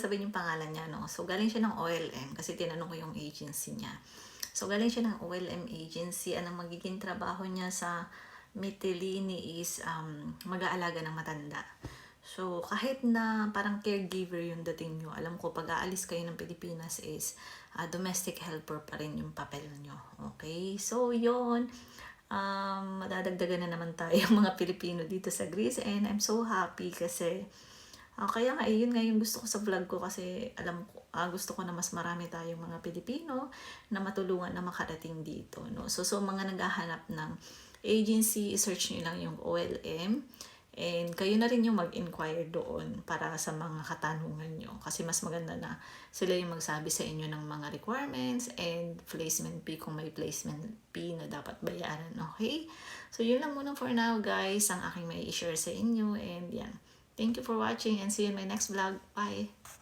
sabihin yung pangalan niya, no? So, galing siya ng OLM kasi tinanong ko yung agency niya. So, galing siya ng OLM agency. Anong magiging trabaho niya sa Mytilene is mag-aalaga ng matanda. So, kahit na parang caregiver yung dating nyo, alam ko pag aalis kayo ng Pilipinas is domestic helper pa rin yung papel nyo. Okay? So, yun. Madadagdagan na naman tayo mga Pilipino dito sa Greece and I'm so happy kasi kaya nga, yun nga yung gusto ko sa vlog ko kasi alam ko, gusto ko na mas marami tayong mga Pilipino na matulungan na makarating dito. No? So mga naghahanap ng agency, search nyo lang yung OLM and kayo na rin yung mag-inquire doon para sa mga katanungan nyo. Kasi mas maganda na sila yung magsabi sa inyo ng mga requirements and placement fee kung may placement fee na dapat bayaran. Okay? So yun lang muna for now guys, ang aking may i-share sa inyo and yan. Thank you for watching and see you in my next vlog. Bye!